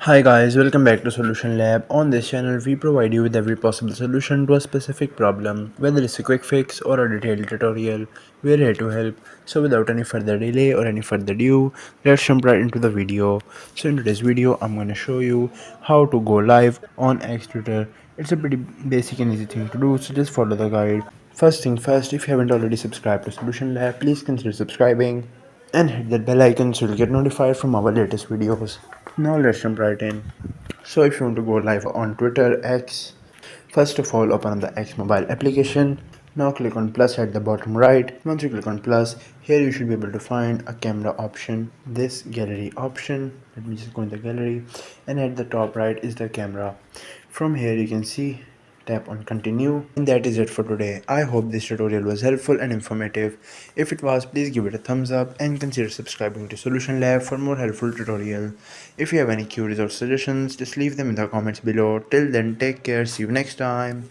Hi guys, welcome back to Solution Lab. On this channel, we provide you with every possible solution to a specific problem. Whether it's a quick fix or a detailed tutorial, we're here to help. So without any further delay or any further ado, let's jump right into the video. So in today's video, I'm going to show you how to go live on X Twitter. It's a pretty basic and easy thing to do, so just follow the guide. First thing first, if you haven't already subscribed to Solution Lab, please consider subscribing and hit that bell icon so you'll get notified from our latest videos. Now let's jump right in. So if you want to go live on Twitter X, first of all open up the X mobile application. Now click on plus at the bottom right. Once you click on plus, here you should be able to find a camera option, this gallery option. Let me just go in the gallery, and at the top right is the camera. From here you can see, tap on continue, and that is it for today. I hope this tutorial was helpful and informative. If it was, please give it a thumbs up and consider subscribing to Solution Lab for more helpful tutorial. If you have any queries or suggestions, just leave them in the comments below. Till then, take care, see you next time.